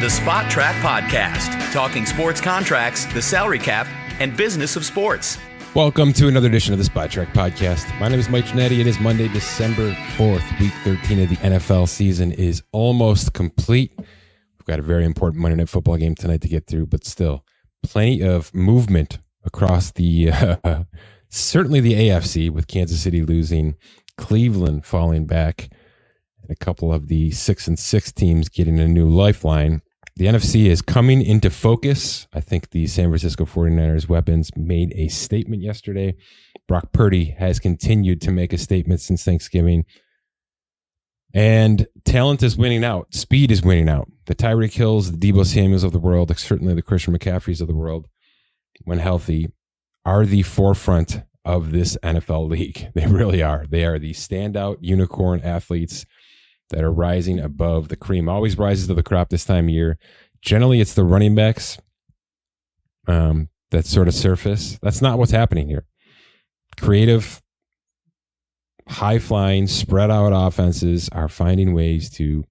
the Spot Track Podcast, talking sports contracts, the salary cap, and business of sports. Welcome to another edition of the Spot Track Podcast. My name is Mike Ginnitti. It is Monday, December 4th. Week 13 of the NFL season is almost complete. We've got a very important Monday Night Football game tonight to get through, but still plenty of movement across the, certainly the AFC, with Kansas City losing, Cleveland falling back, and a couple of the 6-6 teams getting a new lifeline. The NFC is coming into focus. I think the San Francisco 49ers weapons made a statement yesterday. Brock Purdy has continued to make a statement since Thanksgiving. And talent is winning out. Speed is winning out. The Tyreek Hills, the Deebo Samuels of the world, certainly the Christian McCaffreys of the world, when healthy, are the forefront of this NFL league. They really are. They are the standout unicorn athletes that are rising above the cream. Always rises to the crop this time of year. Generally, it's the running backs that sort of surface. That's not what's happening here. Creative, high-flying, spread-out offenses are finding ways to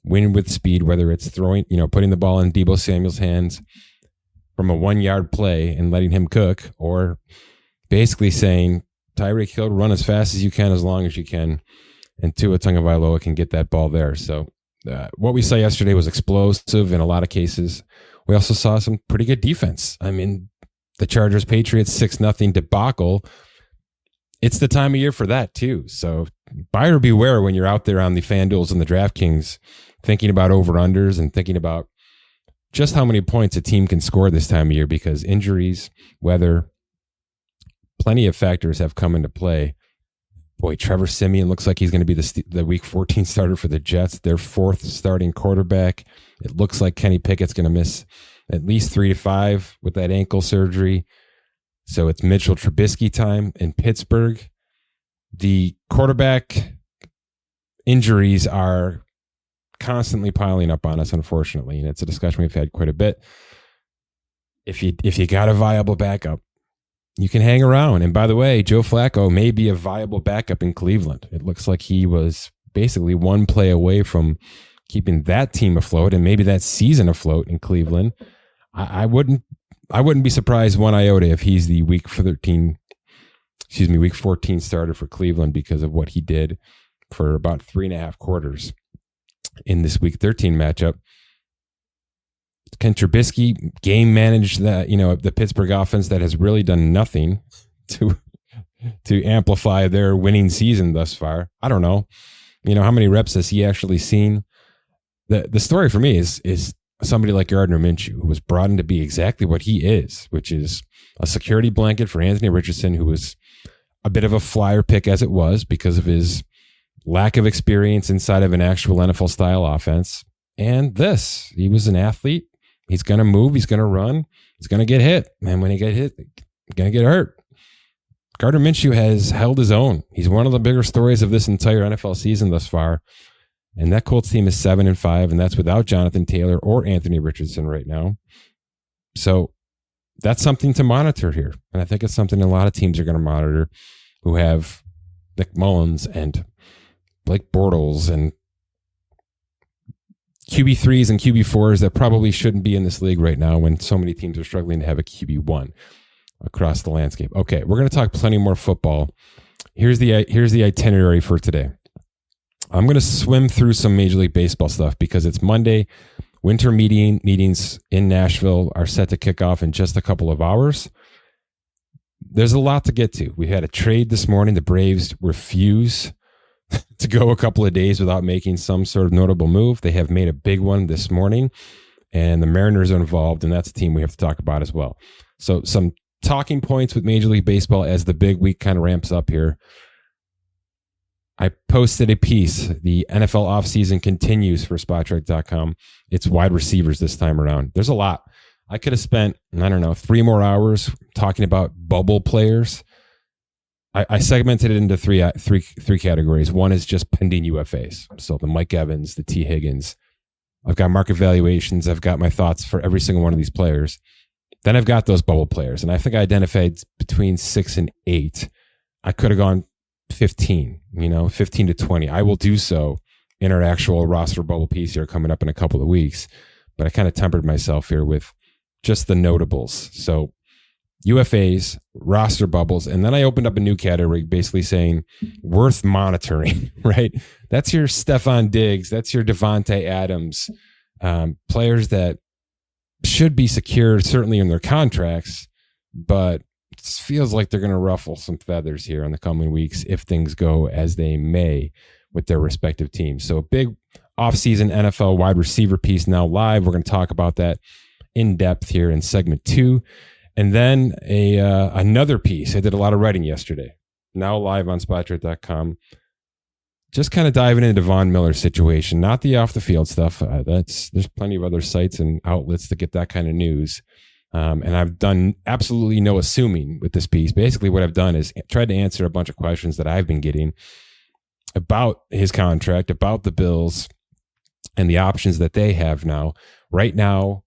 win with speed, whether it's throwing, putting the ball in Deebo Samuel's hands from a 1-yard play and letting him cook, or basically saying, Tyreek Hill, run as fast as you can, as long as you can, and Tua Tagovailoa can get that ball there. So what we saw yesterday was explosive in a lot of cases. We also saw some pretty good defense. I mean, the Chargers-Patriots 6-0 debacle, it's the time of year for that too. So buyer beware when you're out there on the FanDuels and the DraftKings thinking about over-unders and thinking about just how many points a team can score this time of year, because injuries, weather, plenty of factors have come into play. Boy, Trevor Siemian looks like he's going to be the Week 14 starter for the Jets, their fourth starting quarterback. It looks like Kenny Pickett's going to miss at least 3 to 5 with that ankle surgery. So it's Mitchell Trubisky time in Pittsburgh. The quarterback injuries are constantly piling up on us, unfortunately, and it's a discussion we've had quite a bit. If you got a viable backup, you can hang around. And by the way, Joe Flacco may be a viable backup in Cleveland. It looks like he was basically one play away from keeping that team afloat and maybe that season afloat in Cleveland. I wouldn't be surprised one iota if he's the Week 14 starter for Cleveland, because of what he did for about 3.5 quarters in this Week 13 matchup. Can Trubisky game manage that, the Pittsburgh offense that has really done nothing to amplify their winning season thus far? I don't know. How many reps has he actually seen? The story for me is somebody like Gardner Minshew, who was brought in to be exactly what he is, which is a security blanket for Anthony Richardson, who was a bit of a flyer pick as it was because of his lack of experience inside of an actual NFL style offense. And he was an athlete. He's going to move. He's going to run. He's going to get hit. And when he get hit, he's going to get hurt. Gardner Minshew has held his own. He's one of the bigger stories of this entire NFL season thus far. And that Colts team is 7-5, and that's without Jonathan Taylor or Anthony Richardson right now. So that's something to monitor here. And I think it's something a lot of teams are going to monitor who have Nick Mullins and Blake Bortles and QB3s and QB4s that probably shouldn't be in this league right now, when so many teams are struggling to have a QB1 across the landscape. Okay, we're going to talk plenty more football. Here's the itinerary for today. I'm going to swim through some Major League Baseball stuff because it's Monday. Winter meetings in Nashville are set to kick off in just a couple of hours. There's a lot to get to. We had a trade this morning. The Braves refuse to go a couple of days without making some sort of notable move. They have made a big one this morning, and the Mariners are involved, and that's a team we have to talk about as well. So some talking points with Major League Baseball as the big week kind of ramps up here. I posted a piece. The NFL offseason continues for SpotTrack.com. It's wide receivers this time around. There's a lot. I could have spent, 3 more hours talking about bubble players. I segmented it into three categories. One is just pending UFAs. So the Mike Evans, the T. Higgins. I've got market valuations. I've got my thoughts for every single one of these players. Then I've got those bubble players. And I think I identified between 6 and 8. I could have gone 15, 15 to 20. I will do so in our actual roster bubble piece here coming up in a couple of weeks. but I kind of tempered myself here with just the notables. So UFAs, roster bubbles, and then I opened up a new category basically saying worth monitoring, right? That's your Stephon Diggs, that's your Devontae Adams, players that should be secure, certainly in their contracts, but it feels like they're going to ruffle some feathers here in the coming weeks if things go as they may with their respective teams. So a big offseason NFL wide receiver piece now live. We're going to talk about that in depth here in segment 2. And then another piece. I did a lot of writing yesterday. Now live on Spotrac.com. Just kind of diving into Von Miller's situation, not the off the field stuff. There's plenty of other sites and outlets to get that kind of news. And I've done absolutely no assuming with this piece. Basically, what I've done is tried to answer a bunch of questions that I've been getting about his contract, about the Bills, and the options that they have now, right now,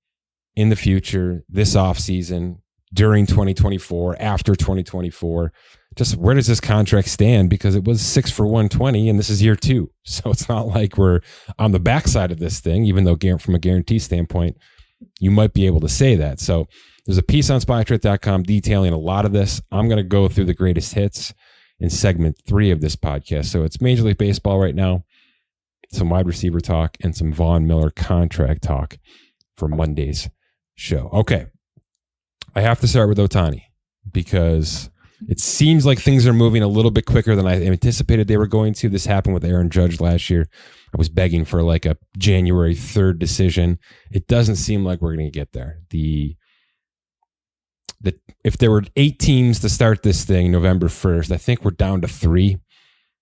in the future, this offseason, during 2024, after 2024. Just where does this contract stand? Because it was 6 for $120, and this is year 2. So it's not like we're on the backside of this thing, even though from a guarantee standpoint, you might be able to say that. So there's a piece on Spotrac.com detailing a lot of this. I'm going to go through the greatest hits in segment 3 of this podcast. So it's Major League Baseball right now, some wide receiver talk, and some Von Miller contract talk for Monday's show. Okay. I have to start with Ohtani because it seems like things are moving a little bit quicker than I anticipated they were going to. This happened with Aaron Judge last year. I was begging for like a January 3rd decision. It doesn't seem like we're going to get there. If there were 8 teams to start this thing November 1st, I think we're down to 3.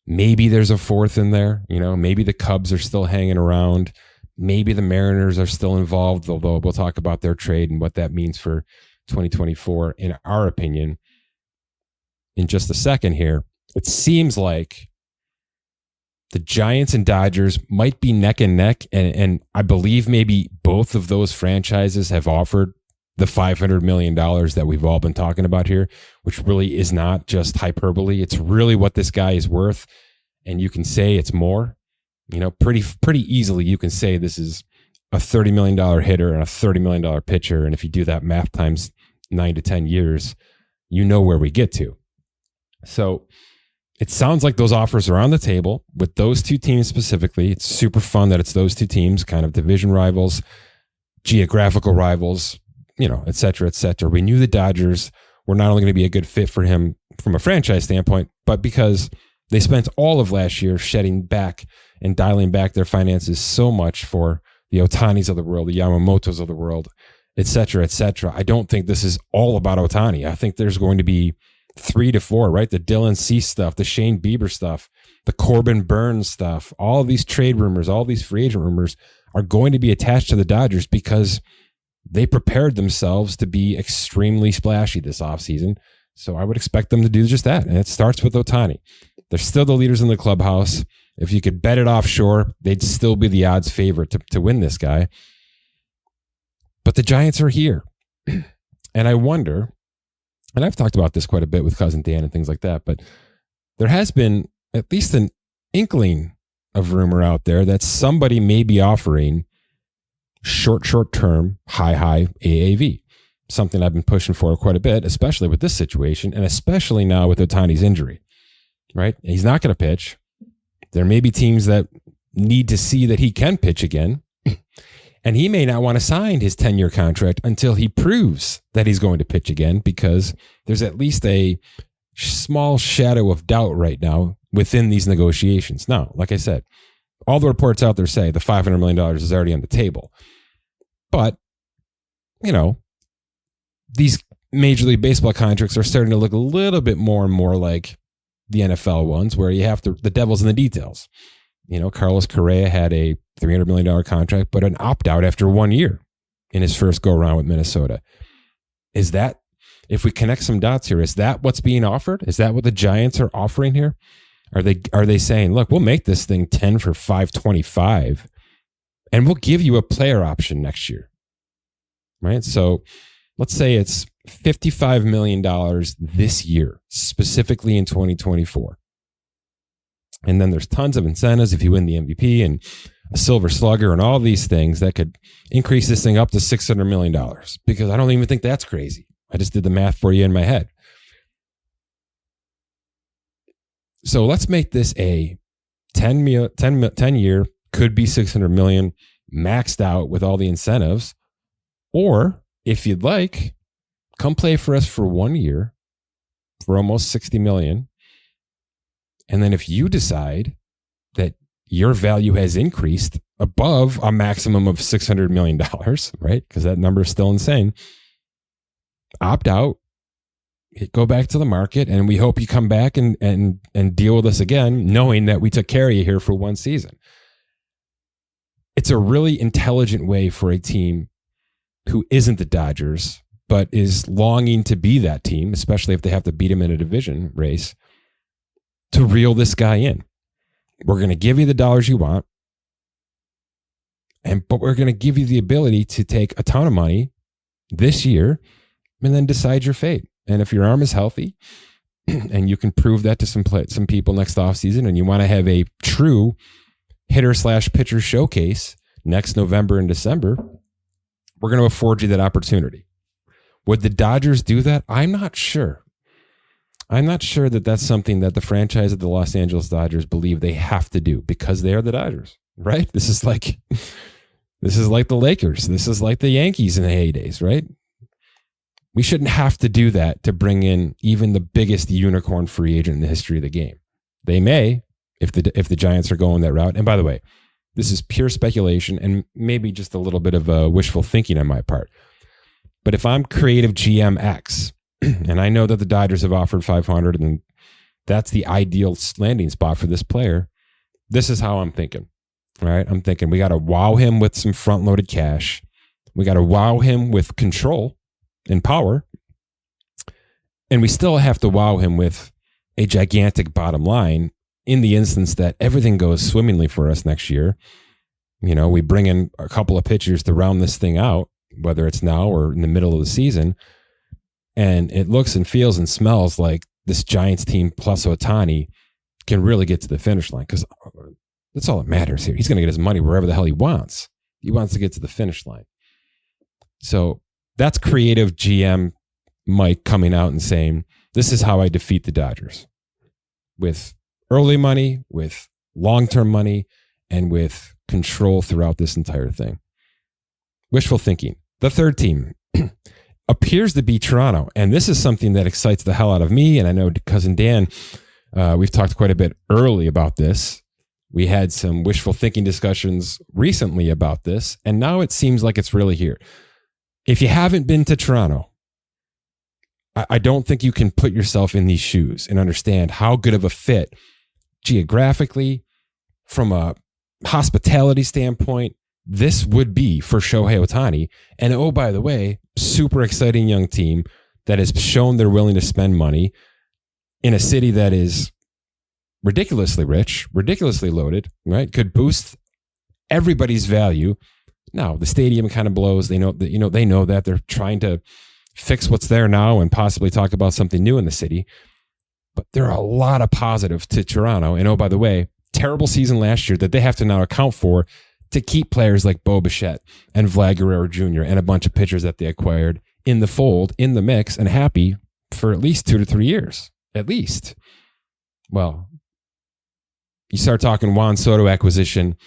Maybe there's a 4th in there. Maybe the Cubs are still hanging around. Maybe the Mariners are still involved, although we'll talk about their trade and what that means for 2024, in our opinion, in just a second here. It seems like the Giants and Dodgers might be neck and neck, and I believe maybe both of those franchises have offered the $500 million that we've all been talking about here, which really is not just hyperbole. It's really what this guy is worth, and you can say it's more. Pretty easily you can say this is a $30 million hitter and a $30 million pitcher, and if you do that math times 9 to 10 years, where we get to. So it sounds like those offers are on the table with those 2 teams specifically. It's super fun that it's those 2 teams, kind of division rivals, geographical rivals, et cetera, et cetera. We knew the Dodgers were not only going to be a good fit for him from a franchise standpoint, but because they spent all of last year shedding back and dialing back their finances so much for the Ohtanis of the world, the Yamamotos of the world, et cetera, et cetera. I don't think this is all about Ohtani. I think there's going to be 3 to 4, right? The Dylan Cease stuff, the Shane Bieber stuff, the Corbin Burns stuff, all of these trade rumors, all these free agent rumors are going to be attached to the Dodgers because they prepared themselves to be extremely splashy this offseason. So I would expect them to do just that. And it starts with Ohtani. They're still the leaders in the clubhouse. If you could bet it offshore, they'd still be the odds favorite to win this guy. But the Giants are here. And I wonder, and I've talked about this quite a bit with Cousin Dan and things like that, but there has been at least an inkling of rumor out there that somebody may be offering short-term, high AAV. Something I've been pushing for quite a bit, especially with this situation, and especially now with Ohtani's injury, right? He's not going to pitch. There may be teams that need to see that he can pitch again, and he may not want to sign his 10-year contract until he proves that he's going to pitch again, because there's at least a small shadow of doubt right now within these negotiations. Now, like I said, all the reports out there say the $500 million is already on the table. But, these Major League Baseball contracts are starting to look a little bit more and more like the NFL ones, where the devil's in the details. Carlos Correa had a $300 million contract, but an opt-out after 1 year in his first go-around with Minnesota. Is that, if we connect some dots here, is that what's being offered? Is that what the Giants are offering here? Are they saying, look, we'll make this thing 10 for $525, and we'll give you a player option next year, right? So let's say it's $55 million this year, specifically in 2024. And then there's tons of incentives if you win the MVP and a silver slugger and all these things that could increase this thing up to $600 million, because I don't even think that's crazy. I just did the math for you in my head. So let's make this a 10 year, could be 600 million, maxed out with all the incentives. Or if you'd like, come play for us for 1 year for almost 60 million. And then if you decide that your value has increased above a maximum of $600 million, right? Because that number is still insane. Opt out, go back to the market, and we hope you come back and deal with us again, knowing that we took care of you here for one season. It's a really intelligent way for a team who isn't the Dodgers, but is longing to be that team, especially if they have to beat him in a division race, to reel this guy in. We're going to give you the dollars you want, but we're going to give you the ability to take a ton of money this year and then decide your fate. And if your arm is healthy and you can prove that to some people next offseason, and you want to have a true hitter/pitcher showcase next November and December, we're going to afford you that opportunity. Would the Dodgers do that? I'm not sure. I'm not sure that that's something that the franchise of the Los Angeles Dodgers believe they have to do, because they are the Dodgers, right? This is like the Lakers. This is like the Yankees in the heydays, right? We shouldn't have to do that to bring in even the biggest unicorn free agent in the history of the game. They may, if the Giants are going that route. And by the way, this is pure speculation and maybe just a little bit of wishful thinking on my part. But if I'm creative GM X, and I know that the Dodgers have offered 500, and that's the ideal landing spot for this player, this is how I'm thinking. All right, I'm thinking we got to wow him with some front-loaded cash. We got to wow him with control and power. And we still have to wow him with a gigantic bottom line in the instance that everything goes swimmingly for us next year. You know, we bring in a couple of pitchers to round this thing out, whether it's now or in the middle of the season. And it looks and feels and smells like this Giants team plus Ohtani can really get to the finish line, because that's all that matters here. He's going to get his money wherever the hell he wants. He wants to get to the finish line. So that's creative GM Mike coming out and saying, this is how I defeat the Dodgers. With early money, with long-term money, and with control throughout this entire thing. Wishful thinking. The third team appears to be Toronto. And this is something that excites the hell out of me. And I know Cousin Dan, we've talked quite a bit early about this. We had some wishful thinking discussions recently about this. And now it seems like it's really here. If you haven't been to Toronto, I don't think you can put yourself in these shoes and understand how good of a fit geographically, from a hospitality standpoint, this would be for Shohei Ohtani. And oh, by the way, super exciting young team that has shown they're willing to spend money in a city that is ridiculously rich, ridiculously loaded, right? Could boost everybody's value. Now, the stadium kind of blows. They know that they're trying to fix what's there now and possibly talk about something new in the city. But there are a lot of positives to Toronto. And oh, by the way, terrible season last year that they have to now account for to keep players like Bo Bichette and Vlad Guerrero Jr. and a bunch of pitchers that they acquired in the fold, in the mix, and happy for at least 2 to 3 years. At least. Well, you start talking Juan Soto acquisition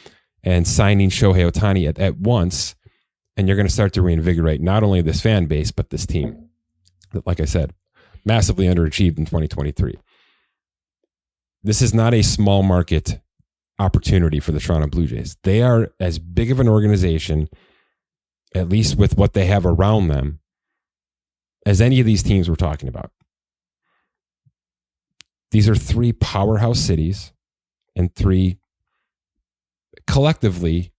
and signing Shohei Ohtani at once, and you're going to start to reinvigorate not only this fan base, but this team that, like I said, massively underachieved in 2023. This is not a small market opportunity for the Toronto Blue Jays. They are as big of an organization, at least with what they have around them, as any of these teams we're talking about. These are 3 powerhouse cities and 3 collectively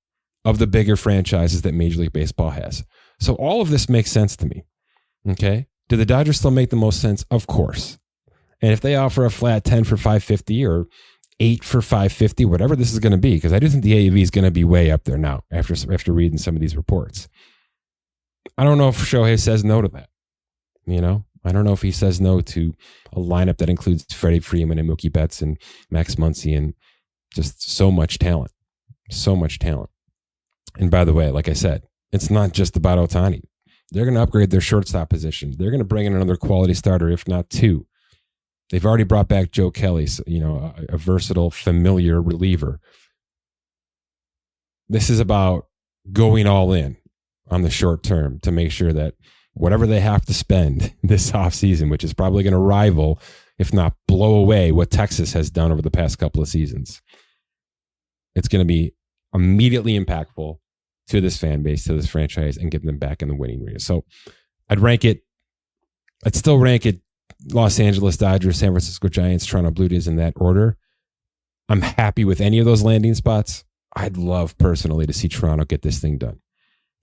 of the bigger franchises that Major League Baseball has. So all of this makes sense to me. Okay. Do the Dodgers still make the most sense? Of course. And if they offer a flat 10 for $550 or 8 for $550, whatever this is going to be, because I do think the AAV is going to be way up there now after reading some of these reports. I don't know if Shohei says no to that. You know, I don't know if he says no to a lineup that includes Freddie Freeman and Mookie Betts and Max Muncy and just so much talent. So much talent. And by the way, like I said, it's not just about Ohtani. They're going to upgrade their shortstop position. They're going to bring in another quality starter, if not two. They've already brought back Joe Kelly, a versatile, familiar reliever. This is about going all in on the short term to make sure that whatever they have to spend this offseason, which is probably going to rival, if not blow away, what Texas has done over the past couple of seasons, it's going to be immediately impactful to this fan base, to this franchise, and get them back in the winning race. So I'd still rank it Los Angeles Dodgers, San Francisco Giants, Toronto Blue Jays in that order. I'm happy with any of those landing spots. I'd love personally to see Toronto get this thing done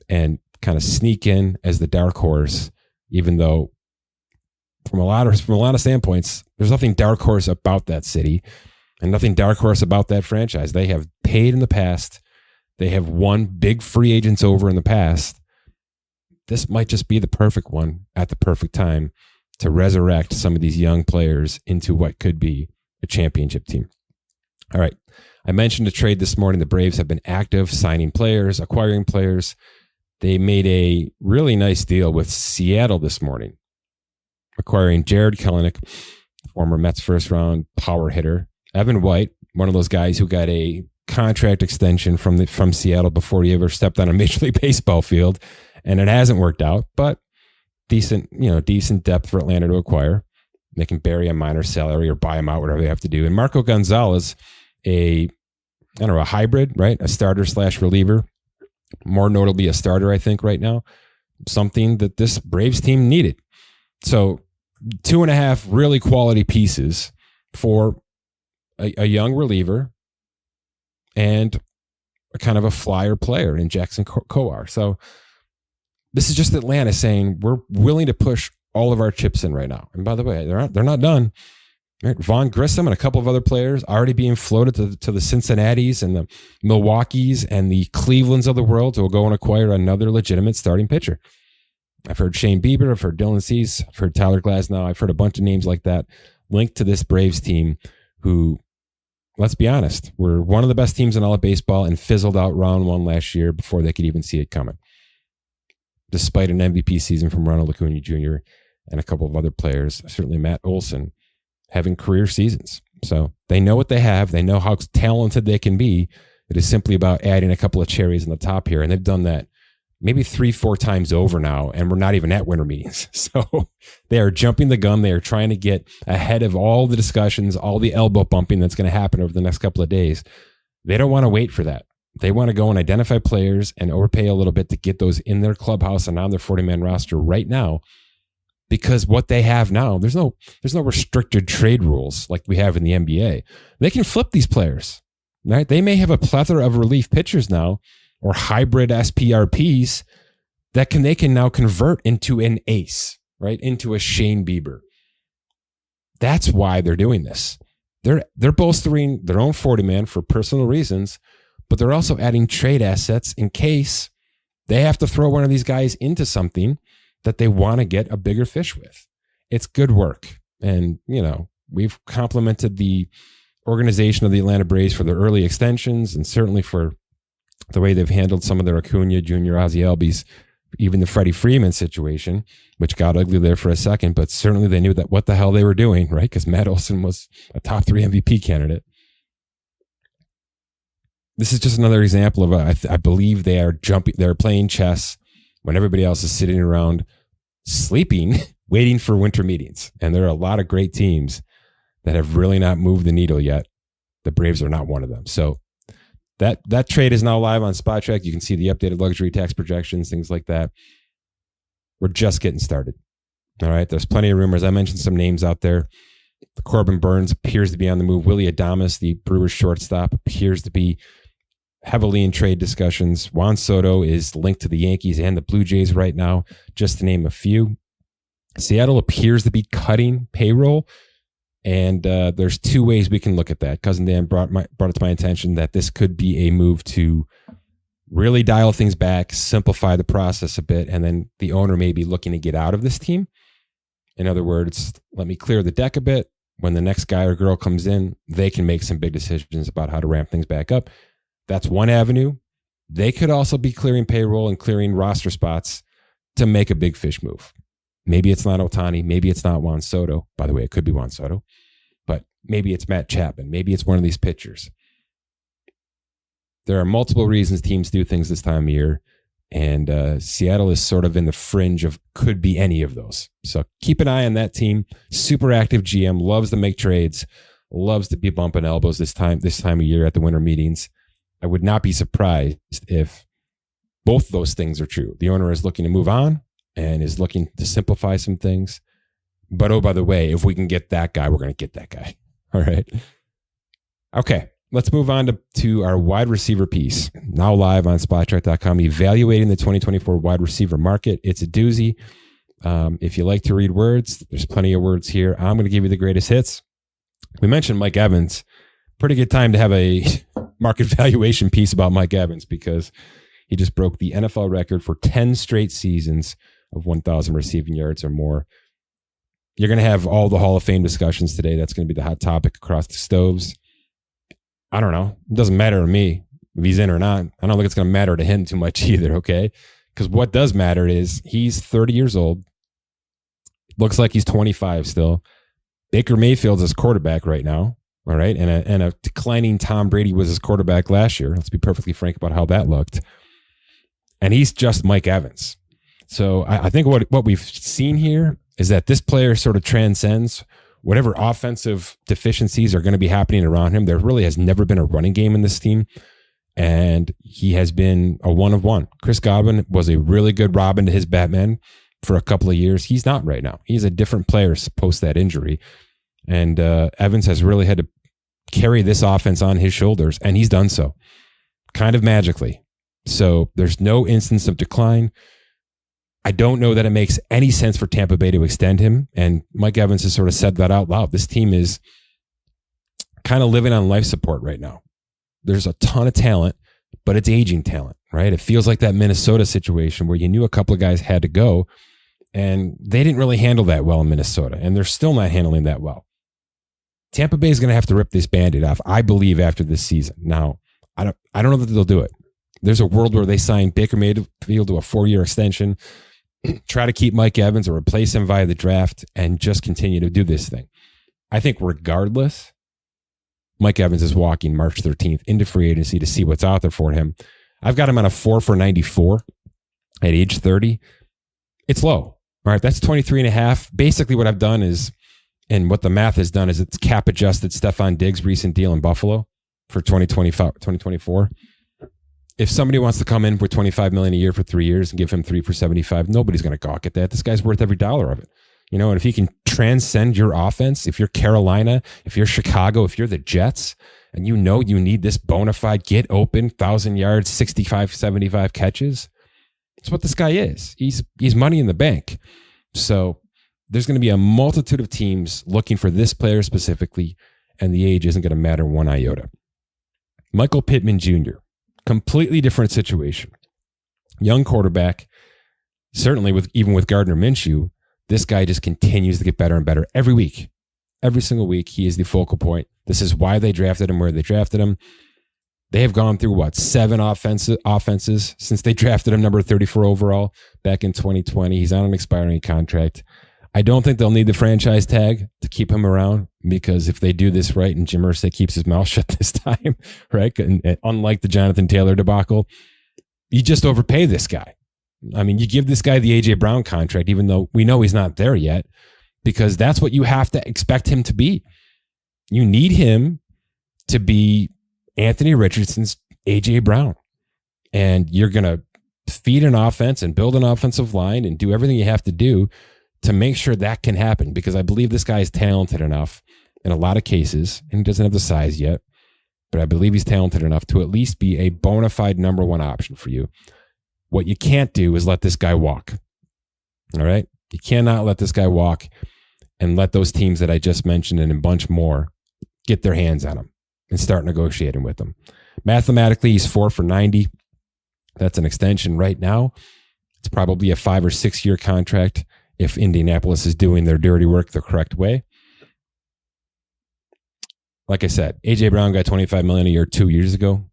and kind of sneak in as the dark horse, even though from a lot of standpoints, there's nothing dark horse about that city and nothing dark horse about that franchise. They have paid in the past. They have won big free agents over in the past. This might just be the perfect one at the perfect time to resurrect some of these young players into what could be a championship team. All right. I mentioned a trade this morning. The Braves have been active, signing players, acquiring players. They made a really nice deal with Seattle this morning, acquiring Jared Kelenic, former Mets first round power hitter, Evan White, one of those guys who got a contract extension from Seattle before he ever stepped on a Major League Baseball field, and it hasn't worked out, but decent depth for Atlanta to acquire. They can bury a minor salary or buy him out, whatever they have to do. And Marco Gonzalez, a hybrid, right? A starter/reliever, more notably a starter, I think, right now. Something that this Braves team needed. So 2.5 really quality pieces for a young reliever and a kind of a flyer player in Jackson Kowar. So this is just Atlanta saying we're willing to push all of our chips in right now. And by the way, they're not done. Right? Vaughn Grissom and a couple of other players already being floated to the Cincinnatis and the Milwaukees and the Clevelands of the world to go and acquire another legitimate starting pitcher. I've heard Shane Bieber, I've heard Dylan Cease, I've heard Tyler Glasnow, I've heard a bunch of names like that linked to this Braves team who, let's be honest, were one of the best teams in all of baseball and fizzled out round one last year before they could even see it coming. Despite an MVP season from Ronald Acuna Jr. and a couple of other players, certainly Matt Olson, having career seasons. So they know what they have. They know how talented they can be. It is simply about adding a couple of cherries on the top here. And they've done that maybe 3-4 times over now, and we're not even at winter meetings. So they are jumping the gun. They are trying to get ahead of all the discussions, all the elbow bumping that's going to happen over the next couple of days. They don't want to wait for that. They want to go and identify players and overpay a little bit to get those in their clubhouse and on their 40-man roster right now. Because what they have now, there's no restricted trade rules like we have in the NBA. They can flip these players, right? They may have a plethora of relief pitchers now or hybrid SPRPs that they can now convert into an ace, right? Into a Shane Bieber. That's why they're doing this. They're bolstering their own 40-man for personal reasons, but they're also adding trade assets in case they have to throw one of these guys into something that they want to get a bigger fish with. It's good work. And, we've complimented the organization of the Atlanta Braves for their early extensions and certainly for the way they've handled some of their Acuna Jr., Ozzie Albies, even the Freddie Freeman situation, which got ugly there for a second, but certainly they knew that what the hell they were doing, right? Because Matt Olson was a top 3 MVP candidate. This is just another example of, I believe they're playing chess when everybody else is sitting around sleeping, waiting for winter meetings. And there are a lot of great teams that have really not moved the needle yet. The Braves are not one of them. So that trade is now live on Spot Track. You can see the updated luxury tax projections, things like that. We're just getting started. All right. There's plenty of rumors. I mentioned some names out there. Corbin Burns appears to be on the move. Willie Adames, the Brewers shortstop, appears to be heavily in trade discussions. Juan Soto is linked to the Yankees and the Blue Jays right now, just to name a few. Seattle appears to be cutting payroll, and there's 2 ways we can look at that. Cousin Dan brought it to my attention that this could be a move to really dial things back, simplify the process a bit, and then the owner may be looking to get out of this team. In other words, let me clear the deck a bit. When the next guy or girl comes in, they can make some big decisions about how to ramp things back up. That's one avenue. They could also be clearing payroll and clearing roster spots to make a big fish move. Maybe it's not Ohtani. Maybe it's not Juan Soto. By the way, it could be Juan Soto. But maybe it's Matt Chapman. Maybe it's one of these pitchers. There are multiple reasons teams do things this time of year. And Seattle is sort of in the fringe of could be any of those. So keep an eye on that team. Super active GM, loves to make trades, loves to be bumping elbows this time of year at the winter meetings. I would not be surprised if both those things are true. The owner is looking to move on and is looking to simplify some things. But oh, by the way, if we can get that guy, we're going to get that guy. All right. Okay. Let's move on to our wide receiver piece. Now live on SpotTrack.com, evaluating the 2024 wide receiver market. It's a doozy. If you like to read words, there's plenty of words here. I'm going to give you the greatest hits. We mentioned Mike Evans. Pretty good time to have a market valuation piece about Mike Evans because he just broke the NFL record for 10 straight seasons of 1,000 receiving yards or more. You're going to have all the Hall of Fame discussions today. That's going to be the hot topic across the stoves. I don't know. It doesn't matter to me if he's in or not. I don't think it's going to matter to him too much either, okay? Because what does matter is he's 30 years old. Looks like he's 25 still. Baker Mayfield's his quarterback right now, all right? And a declining Tom Brady was his quarterback last year. Let's be perfectly frank about how that looked. And he's just Mike Evans. So I think what we've seen here is that this player sort of transcends whatever offensive deficiencies are going to be happening around him. There really has never been a running game in this team, and he has been a one of one. Chris Godwin was a really good Robin to his Batman for a couple of years. He's not right now. He's a different player post that injury, and Evans has really had to carry this offense on his shoulders, and he's done so kind of magically. So there's no instance of decline. I don't know that it makes any sense for Tampa Bay to extend him. And Mike Evans has sort of said that out loud. This team is kind of living on life support right now. There's a ton of talent, but it's aging talent, right? It feels like that Minnesota situation where you knew a couple of guys had to go and they didn't really handle that well in Minnesota. And they're still not handling that well. Tampa Bay is going to have to rip this Band-Aid off, I believe, after this season. Now, I don't know that they'll do it. There's a world where they sign Baker Mayfield to a 4-year extension, try to keep Mike Evans or replace him via the draft and just continue to do this thing. I think regardless, Mike Evans is walking March 13th into free agency to see what's out there for him. I've got him on a 4 for 94 at age 30. It's low. All right, that's 23.5. Basically what I've done is, and what the math has done is it's cap adjusted Stephon Diggs' recent deal in Buffalo for 2024. If somebody wants to come in for $25 million a year for 3 years and give him 3 for 75, nobody's going to gawk at that. This guy's worth every dollar of it. You know, and if he can transcend your offense, if you're Carolina, if you're Chicago, if you're the Jets, and you know you need this bona fide, get open, 1,000 yards, 65, 75 catches, that's what this guy is. He's money in the bank. So there's going to be a multitude of teams looking for this player specifically, and the age isn't going to matter one iota. Michael Pittman Jr., completely different situation. Young quarterback, certainly even with Gardner Minshew, this guy just continues to get better and better every week. Every single week, he is the focal point. This is why they drafted him where they drafted him. They have gone through, 7 offenses since they drafted him number 34 overall back in 2020. He's on an expiring contract. I don't think they'll need the franchise tag to keep him around, because if they do this right and Jim Irsay keeps his mouth shut this time, right? And unlike the Jonathan Taylor debacle, you just overpay this guy. I mean, you give this guy the A.J. Brown contract, even though we know he's not there yet, because that's what you have to expect him to be. You need him to be Anthony Richardson's A.J. Brown. And you're going to feed an offense and build an offensive line and do everything you have to do to make sure that can happen, because I believe this guy is talented enough in a lot of cases, and he doesn't have the size yet, but I believe he's talented enough to at least be a bona fide number 1 option for you. What you can't do is let this guy walk. All right? You cannot let this guy walk and let those teams that I just mentioned and a bunch more get their hands on him and start negotiating with him. Mathematically, he's 4 for 90. That's an extension right now. It's probably a 5 or 6 year contract if Indianapolis is doing their dirty work the correct way. Like I said, A.J. Brown got $25 million a year 2 years ago.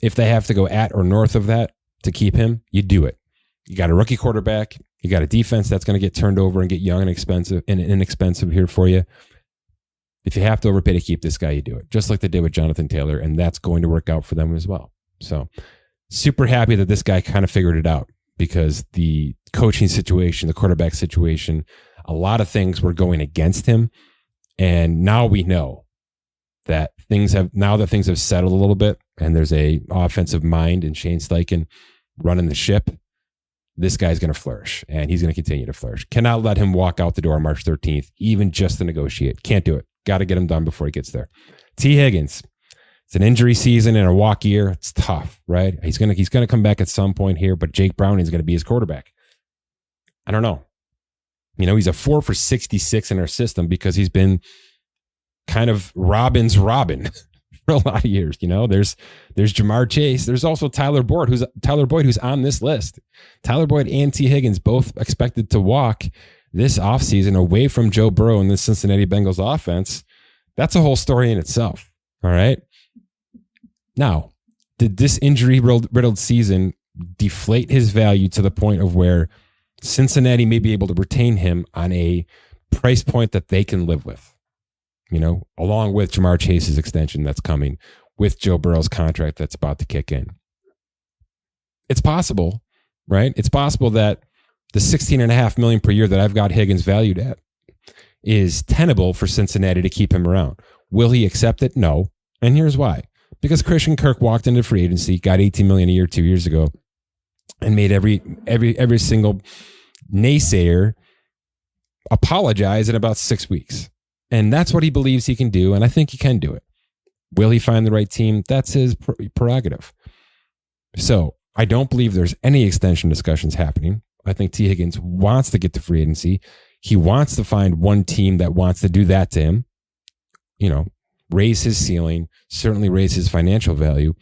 If they have to go at or north of that to keep him, you do it. You got a rookie quarterback. You got a defense that's going to get turned over and get young and inexpensive here for you. If you have to overpay to keep this guy, you do it. Just like they did with Jonathan Taylor, and that's going to work out for them as well. So super happy that this guy kind of figured it out, because the coaching situation, the quarterback situation, a lot of things were going against him. And now we know that things have settled a little bit, and there's a offensive mind in Shane Steichen running the ship. This guy's going to flourish, and he's going to continue to flourish. Cannot let him walk out the door March 13th, even just to negotiate. Can't do it. Got to get him done before he gets there. T. Higgins. It's an injury season and a walk year. It's tough, right? He's gonna come back at some point here, but Jake Browning is going to be his quarterback. I don't know. He's a 4 for 66 in our system because he's been kind of Robin's Robin for a lot of years. There's Jamar Chase. There's also Tyler Boyd, who's on this list. Tyler Boyd and T. Higgins both expected to walk this offseason away from Joe Burrow and the Cincinnati Bengals offense. That's a whole story in itself. All right. Now, did this injury-riddled season deflate his value to the point of where Cincinnati may be able to retain him on a price point that they can live with? Along with Jamar Chase's extension that's coming, with Joe Burrow's contract that's about to kick in. It's possible, right? It's possible that the $16.5 million per year that I've got Higgins valued at is tenable for Cincinnati to keep him around. Will he accept it? No. And here's why. Because Christian Kirk walked into free agency, got $18 million a year 2 years ago, and made every single naysayer apologize in about 6 weeks. And that's what he believes he can do, and I think he can do it. Will he find the right team? That's his prerogative. So I don't believe there's any extension discussions happening. I think T. Higgins wants to get to free agency. He wants to find one team that wants to do that to him, raise his ceiling, certainly raise his financial value,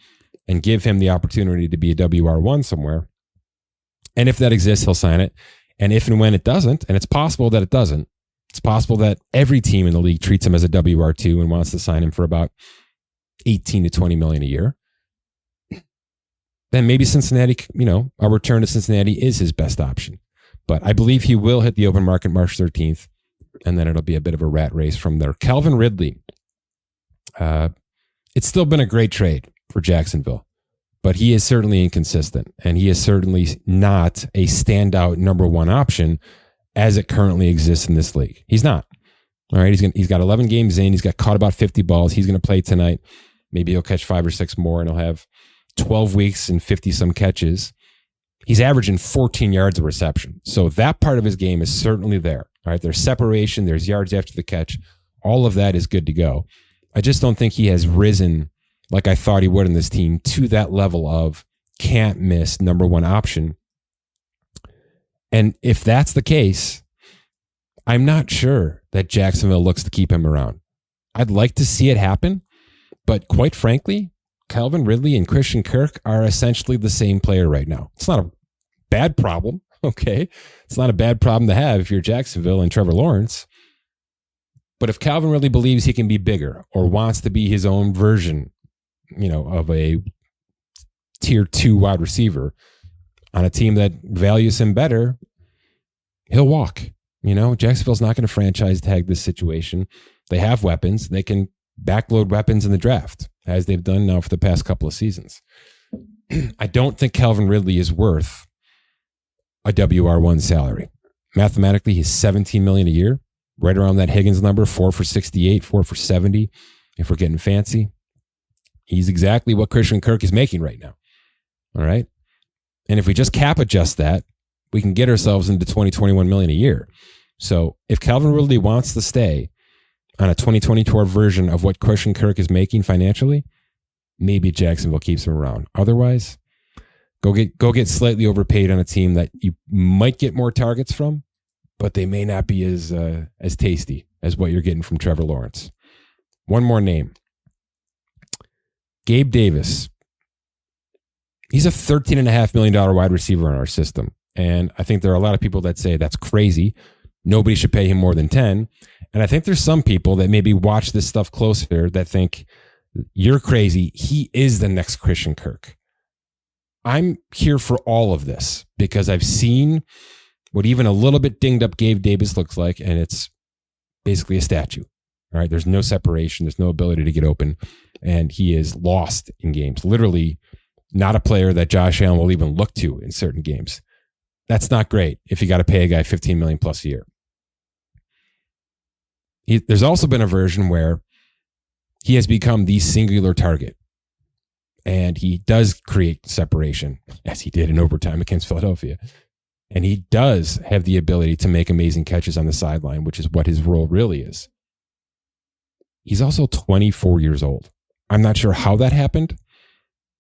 and give him the opportunity to be a WR1 somewhere. And if that exists, he'll sign it. And if and when it doesn't, and it's possible that it doesn't, it's possible that every team in the league treats him as a WR2 and wants to sign him for about 18 to 20 million a year. Then maybe Cincinnati, a return to Cincinnati is his best option. But I believe he will hit the open market March 13th, and then it'll be a bit of a rat race from there. Calvin Ridley. It's still been a great trade for Jacksonville, but he is certainly inconsistent, and he is certainly not a standout number one option as it currently exists in this league. He's not. All right, he's got 11 games in. He's got caught about 50 balls. He's going to play tonight. Maybe he'll catch 5 or 6 more, and he'll have 12 weeks and 50-some catches. He's averaging 14 yards of reception. So that part of his game is certainly there. All right, there's separation. There's yards after the catch. All of that is good to go. I just don't think he has risen like I thought he would in this team to that level of can't miss number one option. And if that's the case, I'm not sure that Jacksonville looks to keep him around. I'd like to see it happen, but quite frankly, Calvin Ridley and Christian Kirk are essentially the same player right now. It's not a bad problem, okay? It's not a bad problem to have if you're Jacksonville and Trevor Lawrence. But if Calvin Ridley believes he can be bigger or wants to be his own version, of a tier 2 wide receiver on a team that values him better, he'll walk. Jacksonville's not going to franchise tag this situation. They have weapons. They can backload weapons in the draft, as they've done now for the past couple of seasons. I don't think Calvin Ridley is worth a WR1 salary. Mathematically, he's $17 million a year, right around that Higgins number, 4 for 68, 4 for 70. If we're getting fancy, he's exactly what Christian Kirk is making right now. All right. And if we just cap adjust that, we can get ourselves into 21 million a year. So if Calvin Ridley wants to stay on a 2024 version of what Christian Kirk is making financially, maybe Jacksonville keeps him around. Otherwise, go get slightly overpaid on a team that you might get more targets from, but they may not be as tasty as what you're getting from Trevor Lawrence. One more name. Gabe Davis. He's a $13.5 million wide receiver in our system. And I think there are a lot of people that say that's crazy. Nobody should pay him more than 10. And I think there's some people that maybe watch this stuff closer that think You're crazy. He is the next Christian Kirk. I'm here for all of this because I've seen what even a little bit dinged up Gabe Davis looks like, and it's basically a statue. All right, there's no separation. There's no ability to get open, and he is lost in games. Literally not a player that Josh Allen will even look to in certain games. That's not great if you got to pay a guy $15 million plus a year. There's also been a version where he has become the singular target, and he does create separation, as he did in overtime against Philadelphia. And he does have the ability to make amazing catches on the sideline, which is what his role really is. He's also 24 years old. I'm not sure how that happened,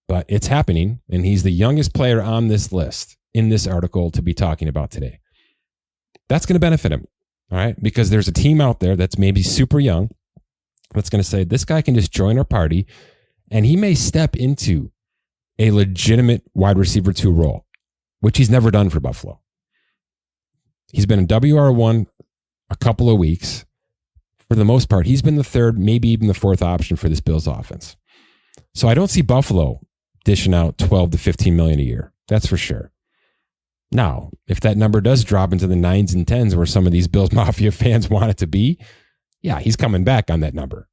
but it's happening, and he's the youngest player on this list in this article to be talking about today. That's going to benefit him, all right? Because there's a team out there that's maybe super young that's going to say, this guy can just join our party, and he may step into a legitimate wide receiver 2 role, which he's never done for Buffalo. He's been in WR1 a couple of weeks. For the most part, he's been the third, maybe even the fourth option for this Bills offense. So I don't see Buffalo dishing out 12 to 15 million a year. That's for sure. Now, if that number does drop into the 9s and 10s where some of these Bills Mafia fans want it to be, yeah, he's coming back on that number.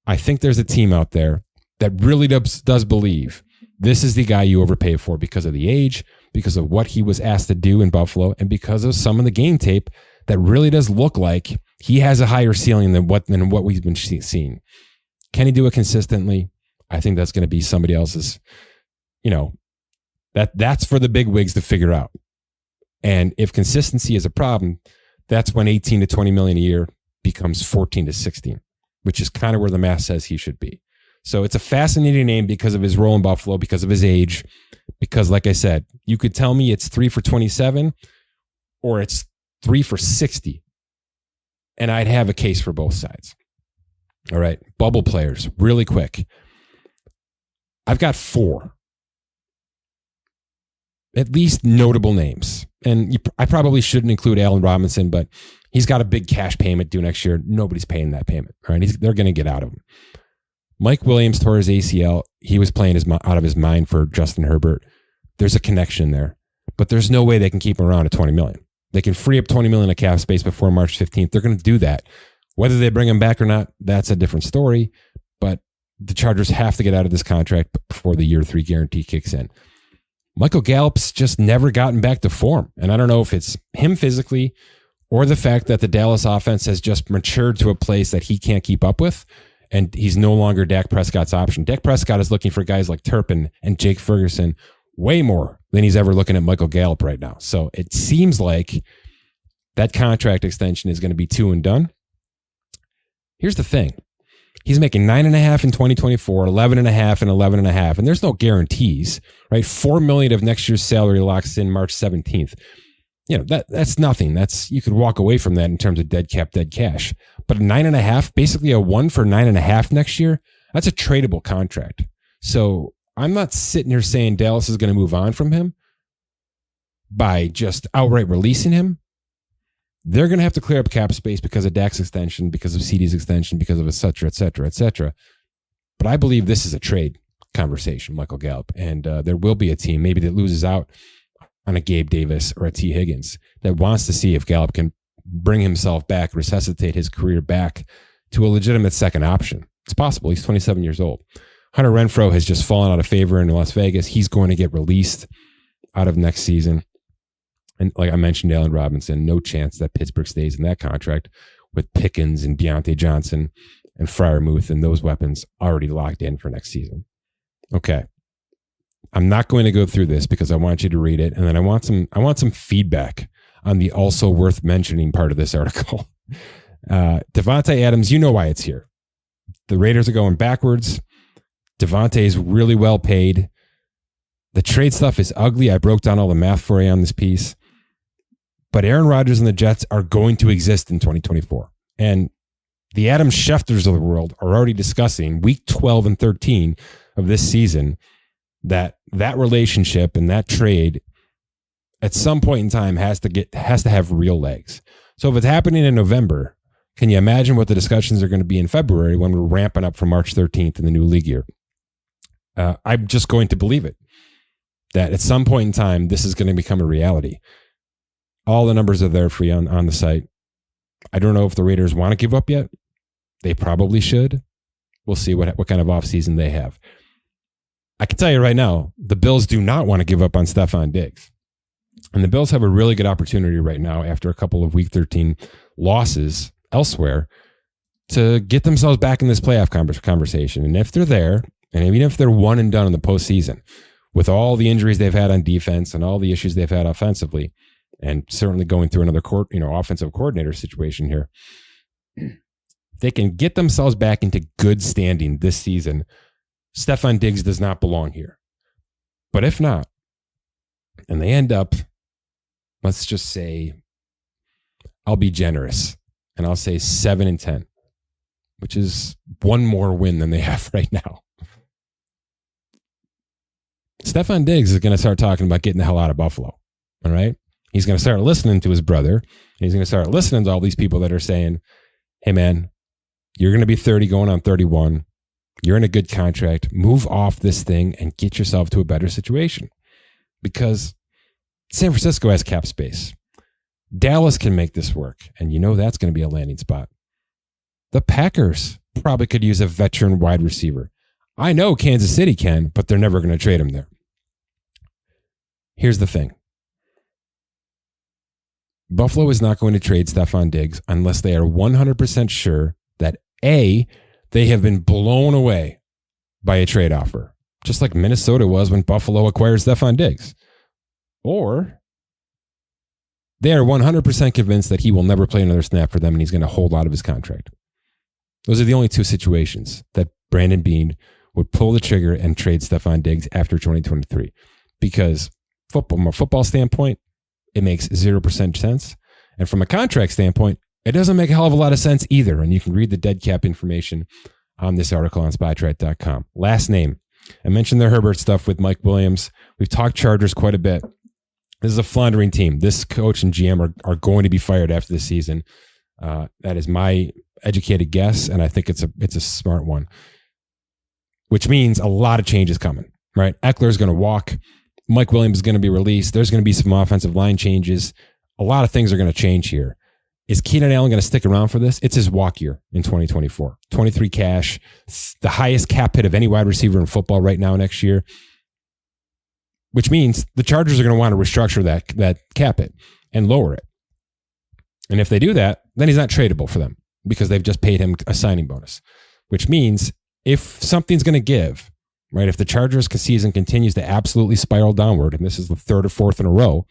I think there's a team out there that really does believe this is the guy you overpay for because of the age, because of what he was asked to do in Buffalo, and because of some of the game tape that really does look like he has a higher ceiling than what we've been seeing. Can he do it consistently? I think that's going to be somebody else's, that's for the big wigs to figure out. And if consistency is a problem, that's when 18 to 20 million a year becomes 14 to 16, which is kind of where the math says he should be. So it's a fascinating name because of his role in Buffalo, because of his age, because like I said, you could tell me it's 3 for 27 or it's 3 for 60. And I'd have a case for both sides. All right. Bubble players, really quick. I've got 4. At least notable names. And I probably shouldn't include Allen Robinson, but he's got a big cash payment due next year. Nobody's paying that payment. All right. They're going to get out of him. Mike Williams tore his ACL. He was playing out of his mind for Justin Herbert. There's a connection there, but there's no way they can keep him around at $20 million. They can free up $20 million of cap space before March 15th. They're going to do that. Whether they bring him back or not, that's a different story. But the Chargers have to get out of this contract before the year 3 guarantee kicks in. Michael Gallup's just never gotten back to form. And I don't know if it's him physically or the fact that the Dallas offense has just matured to a place that he can't keep up with. And he's no longer Dak Prescott's option. Dak Prescott is looking for guys like Turpin and Jake Ferguson way more than he's ever looking at Michael Gallup right now. So it seems like that contract extension is going to be 2 and done. Here's the thing. He's making $9.5 in 2024, $11.5 and $11.5, and there's no guarantees, right? $4 million of next year's salary locks in March 17th. That's nothing. You could walk away from that in terms of dead cash. But $9.5, basically a 1 for $9.5 next year, that's a tradable contract. So I'm not sitting here saying Dallas is going to move on from him by just outright releasing him. They're going to have to clear up cap space because of Dak's extension, because of CD's extension, because of et cetera, et cetera, et cetera. But I believe this is a trade conversation, Michael Gallup. And there will be a team maybe that loses out on a Gabe Davis or a T. Higgins that wants to see if Gallup can bring himself back, resuscitate his career back to a legitimate second option. It's possible. He's 27 years old. Hunter Renfrow has just fallen out of favor in Las Vegas. He's going to get released out of next season. And like I mentioned, Allen Robinson, no chance that Pittsburgh stays in that contract with Pickens and Deontay Johnson and Freiermuth and those weapons already locked in for next season. Okay. I'm not going to go through this because I want you to read it. And then I want some feedback on the also worth mentioning part of this article. Devontae Adams, you know why it's here. The Raiders are going backwards. Devontae is really well paid. The trade stuff is ugly. I broke down all the math for you on this piece. But Aaron Rodgers and the Jets are going to exist in 2024. And the Adam Schefters of the world are already discussing week 12 and 13 of this season that relationship and that trade at some point in time has to have real legs. So if it's happening in November, Can you imagine what the discussions are going to be in February when we're ramping up for March 13th in the new league year? I'm just going to believe it, that at some point in time, this is going to become a reality. All the numbers are there for you on the site. I don't know if the Raiders want to give up yet. They probably should. We'll see what kind of offseason they have. I can tell you right now, the Bills do not want to give up on Stephon Diggs. And the Bills have a really good opportunity right now after a couple of Week 13 losses elsewhere to get themselves back in this playoff conversation. And if they're there, and even if they're one and done in the postseason, with all the injuries they've had on defense and all the issues they've had offensively, and certainly going through another offensive coordinator situation here, they can get themselves back into good standing this season. Stephon Diggs does not belong here. But if not, and they end up, let's just say, I'll be generous, and I'll say 7-10, which is one more win than they have right now. Stephon Diggs is going to start talking about getting the hell out of Buffalo. All right? He's going to start listening to his brother. And he's going to start listening to all these people that are saying, hey, man, you're going to be 30 going on 31. You're in a good contract. Move off this thing and get yourself to a better situation. Because San Francisco has cap space. Dallas can make this work. And you know that's going to be a landing spot. The Packers probably could use a veteran wide receiver. I know Kansas City can, but they're never going to trade him there. Here's the thing. Buffalo is not going to trade Stephon Diggs unless they are 100% sure that A, they have been blown away by a trade offer, just like Minnesota was when Buffalo acquired Stephon Diggs. Or they are 100% convinced that he will never play another snap for them and he's going to hold out of his contract. Those are the only two situations that Brandon Beane would pull the trigger and trade Stephon Diggs after 2023. Because from a football standpoint, it makes 0% sense. And from a contract standpoint, it doesn't make a hell of a lot of sense either. And you can read the dead cap information on this article on Spotrac.com. Last name. I mentioned the Herbert stuff with Mike Williams. We've talked Chargers quite a bit. This is a floundering team. This coach and GM are going to be fired after this season. That is my educated guess, and I think it's a smart one. Which means a lot of change is coming, right? Eckler's going to walk. Mike Williams is going to be released. There's going to be some offensive line changes. A lot of things are going to change here. Is Keenan Allen going to stick around for this? It's his walk year in 2024. 23 cash, the highest cap hit of any wide receiver in football right now next year, which means the Chargers are going to want to restructure that cap hit and lower it. And if they do that, then he's not tradable for them because they've just paid him a signing bonus, which means if something's going to give, right, if the Chargers season continues to absolutely spiral downward, and this is the third or fourth in a row,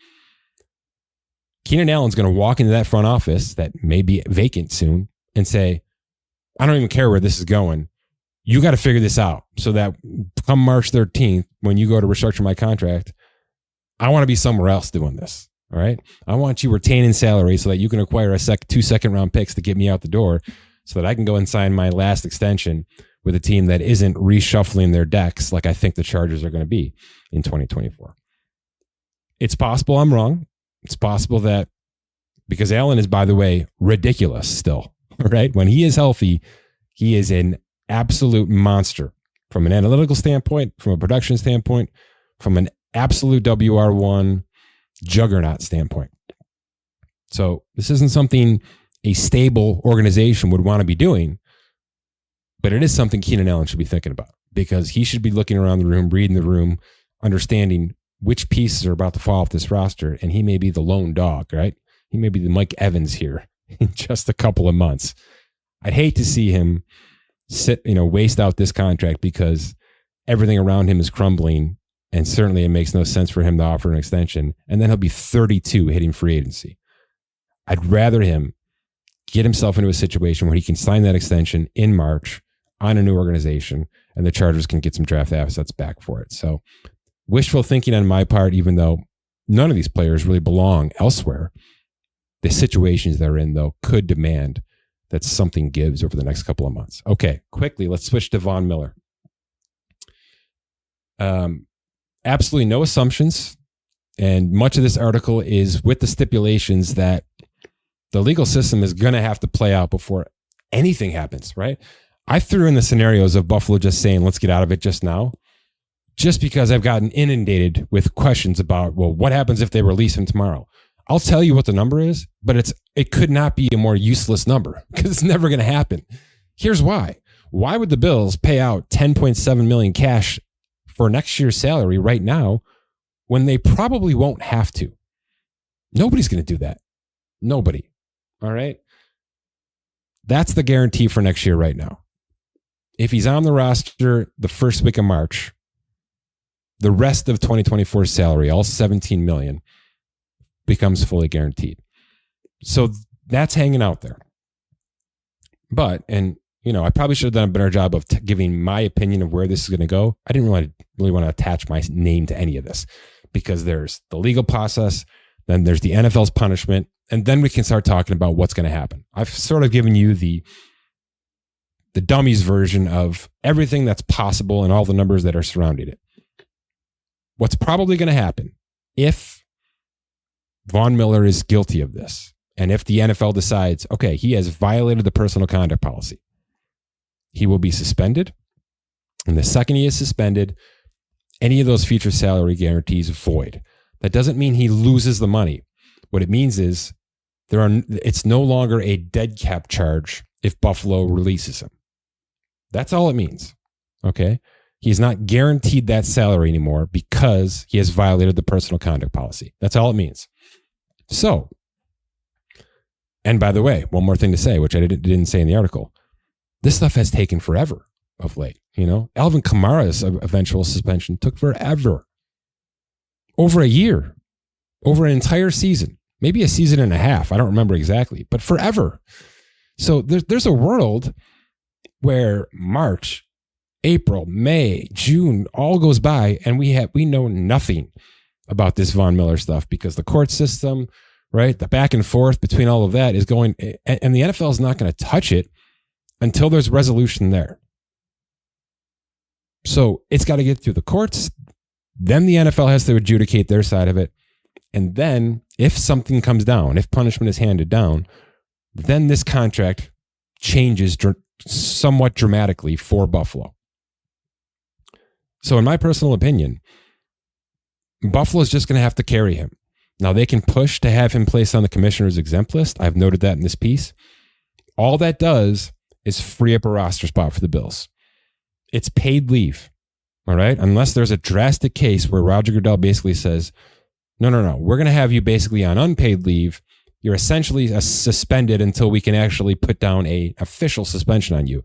Keenan Allen's going to walk into that front office that may be vacant soon and say, I don't even care where this is going. You got to figure this out so that come March 13th, when you go to restructure my contract, I want to be somewhere else doing this. All right. I want you retaining salary so that you can acquire 2 second-round picks to get me out the door so that I can go and sign my last extension with a team that isn't reshuffling their decks like I think the Chargers are going to be in 2024. It's possible I'm wrong. It's possible that, because Allen is, by the way, ridiculous still, right? When he is healthy, he is an absolute monster from an analytical standpoint, from a production standpoint, from an absolute WR1 juggernaut standpoint. So this isn't something a stable organization would want to be doing, but it is something Keenan Allen should be thinking about because he should be looking around the room, reading the room, understanding which pieces are about to fall off this roster, and he may be the lone dog, right? He may be the Mike Evans here in just a couple of months. I'd hate to see him waste out this contract because everything around him is crumbling, and certainly it makes no sense for him to offer an extension, and then he'll be 32 hitting free agency. I'd rather him get himself into a situation where he can sign that extension in March on a new organization, and the Chargers can get some draft assets back for it. So wishful thinking on my part, even though none of these players really belong elsewhere. The situations they're in, though, could demand that something gives over the next couple of months. Okay, quickly, let's switch to Von Miller. Absolutely no assumptions. And much of this article is with the stipulations that The legal system is going to have to play out before anything happens, right? I threw in the scenarios of Buffalo just saying, let's get out of it just now, just because I've gotten inundated with questions about, well, what happens if they release him tomorrow? I'll tell you what the number is, but it could not be a more useless number because it's never going to happen. Here's why. Why would the Bills pay out $10.7 million cash for next year's salary right now when they probably won't have to? Nobody's going to do that. Nobody. All right. That's the guarantee for next year right now. If he's on the roster the first week of March, the rest of 2024's salary, all $17 million, becomes fully guaranteed. So that's hanging out there. But, I probably should have done a better job of giving my opinion of where this is going to go. I didn't really want to attach my name to any of this because there's the legal process, then there's the NFL's punishment, and then we can start talking about what's going to happen. I've sort of given you the dummies version of everything that's possible and all the numbers that are surrounding it. What's probably going to happen if Von Miller is guilty of this, and if the NFL decides, okay, he has violated the personal conduct policy, he will be suspended. And the second he is suspended, any of those future salary guarantees void. That doesn't mean he loses the money. What it means is it's no longer a dead cap charge if Buffalo releases him. That's all it means. Okay? He's not guaranteed that salary anymore because he has violated the personal conduct policy. That's all it means. So, and by the way, one more thing to say, which I didn't say in the article. This stuff has taken forever of late. Alvin Kamara's eventual suspension took forever. Over a year, over an entire season, maybe a season and a half. I don't remember exactly, but forever. So there's a world where March, April, May, June all goes by and we know nothing about this Von Miller stuff because the court system, right, the back and forth between all of that is going, and the NFL is not going to touch it until there's resolution there. So it's got to get through the courts. Then the NFL has to adjudicate their side of it. And then if something comes down, if punishment is handed down, then this contract changes somewhat dramatically for Buffalo. So in my personal opinion, Buffalo is just going to have to carry him. Now they can push to have him placed on the commissioner's exempt list. I've noted that in this piece. All that does is free up a roster spot for the Bills. It's paid leave. All right. Unless there's a drastic case where Roger Goodell basically says, no, we're going to have you basically on unpaid leave. You're essentially suspended until we can actually put down an official suspension on you.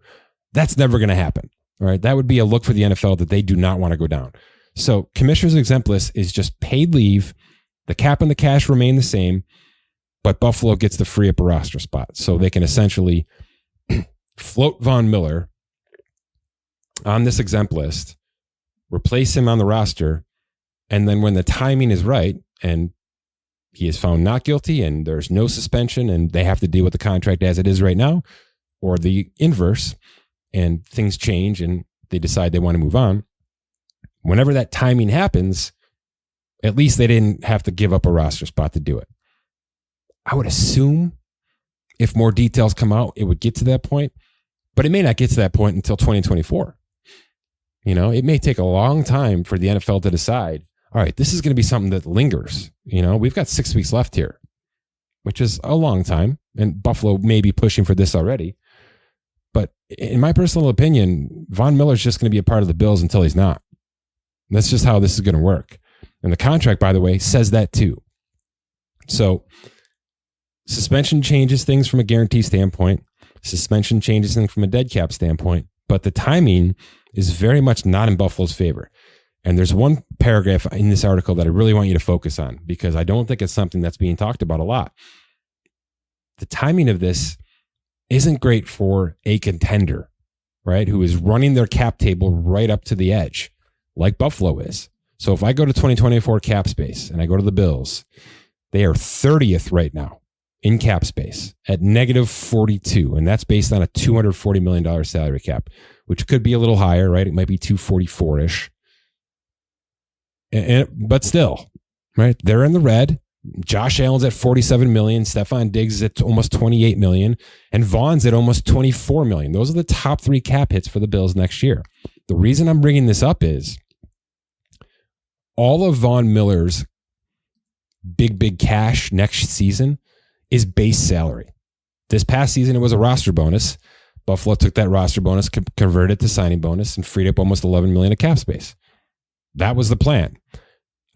That's never going to happen. All right. That would be a look for the NFL that they do not want to go down. So commissioner's exempt list is just paid leave. The cap and the cash remain the same, but Buffalo gets to free up a roster spot. So they can essentially float Von Miller on this exempt list, replace him on the roster, and then when the timing is right and he is found not guilty and there's no suspension and they have to deal with the contract as it is right now, or the inverse, and things change and they decide they want to move on, whenever that timing happens, at least they didn't have to give up a roster spot to do it. I would assume if more details come out, it would get to that point, but it may not get to that point until 2024. It may take a long time for the NFL to decide, all right, this is going to be something that lingers. We've got 6 weeks left here, which is a long time. And Buffalo may be pushing for this already. But in my personal opinion, Von Miller's just going to be a part of the Bills until he's not. That's just how this is going to work. And the contract, by the way, says that too. So suspension changes things from a guarantee standpoint. Suspension changes things from a dead cap standpoint. But the timing is very much not in Buffalo's favor. And there's one paragraph in this article that I really want you to focus on because I don't think it's something that's being talked about a lot. The timing of this isn't great for a contender, right, who is running their cap table right up to the edge, like Buffalo is. So if I go to 2024 cap space and I go to the Bills, they are 30th right now in cap space at negative 42. And that's based on a $240 million salary cap, which could be a little higher, right? It might be 244-ish. But still, right? They're in the red. Josh Allen's at $47 million. Stephon Diggs is at almost $28 million. And Vaughn's at almost $24 million. Those are the top 3 cap hits for the Bills next year. The reason I'm bringing this up is all of Von Miller's big cash next season is base salary. This past season, it was a roster bonus. Buffalo took that roster bonus, converted it to signing bonus, and freed up almost $11 million of cap space. That was the plan.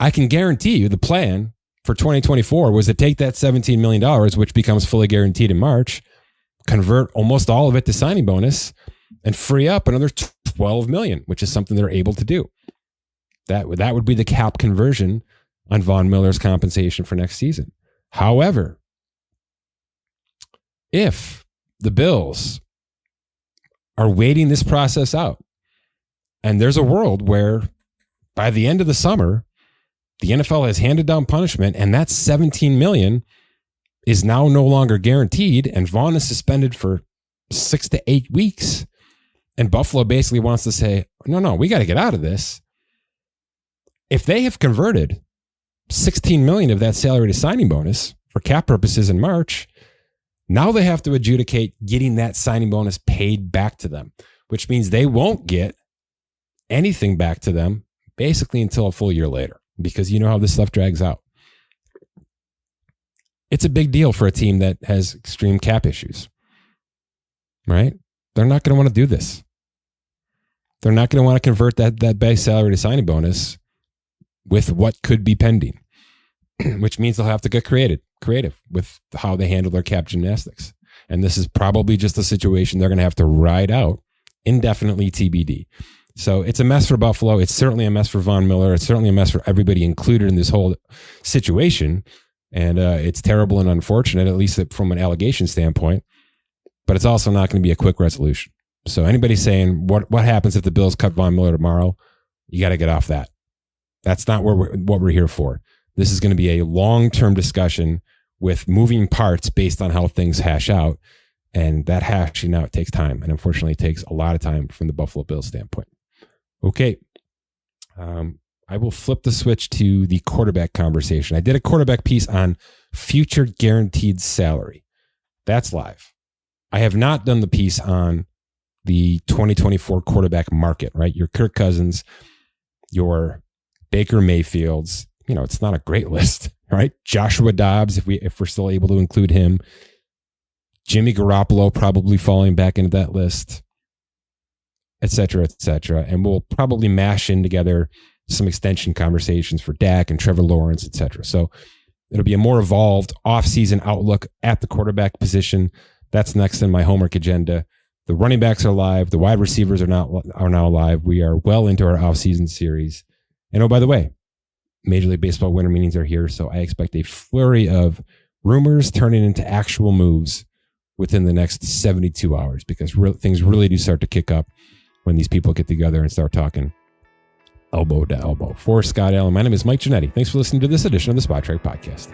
I can guarantee you the plan for 2024 was to take that $17 million, which becomes fully guaranteed in March, convert almost all of it to signing bonus, and free up another $12 million, which is something they're able to do. That would be the cap conversion on Von Miller's compensation for next season. However, if the Bills are waiting this process out, and there's a world where by the end of the summer, the NFL has handed down punishment, and that $17 million is now no longer guaranteed, and Vaughn is suspended for 6 to 8 weeks, and Buffalo basically wants to say, no, we got to get out of this. If they have converted $16 million of that salary to signing bonus for cap purposes in March, now they have to adjudicate getting that signing bonus paid back to them, which means they won't get anything back to them basically until a full year later, because you know how this stuff drags out. It's a big deal for a team that has extreme cap issues, right? They're not going to want to do this. They're not going to want to convert that base salary to signing bonus with what could be pending, which means they'll have to get creative with how they handle their cap gymnastics. And this is probably just a situation they're going to have to ride out indefinitely, TBD. So it's a mess for Buffalo. It's certainly a mess for Von Miller. It's certainly a mess for everybody included in this whole situation. And it's terrible and unfortunate, at least from an allegation standpoint. But it's also not going to be a quick resolution. So anybody saying, what happens if the Bills cut Von Miller tomorrow? You got to get off that. That's not what we're here for. This is going to be a long-term discussion with moving parts based on how things hash out. And that hashing out takes time. And unfortunately, it takes a lot of time from the Buffalo Bills standpoint. Okay. I will flip the switch to the quarterback conversation. I did a quarterback piece on future guaranteed salary. That's live. I have not done the piece on the 2024 quarterback market, right? Your Kirk Cousins, your Baker Mayfields. You know, it's not a great list, right? Joshua Dobbs, if we're still able to include him. Jimmy Garoppolo probably falling back into that list, et cetera, et cetera. And we'll probably mash in together some extension conversations for Dak and Trevor Lawrence, et cetera. So it'll be a more evolved offseason outlook at the quarterback position. That's next in my homework agenda. The running backs are live. The wide receivers are now live. We are well into our offseason series. And oh, by the way, Major League Baseball winter meetings are here, so I expect a flurry of rumors turning into actual moves within the next 72 hours, because things really do start to kick up when these people get together and start talking elbow to elbow. For Scott Allen, my name is Mike Ginnitti. Thanks for listening to this edition of the Spot Track Podcast.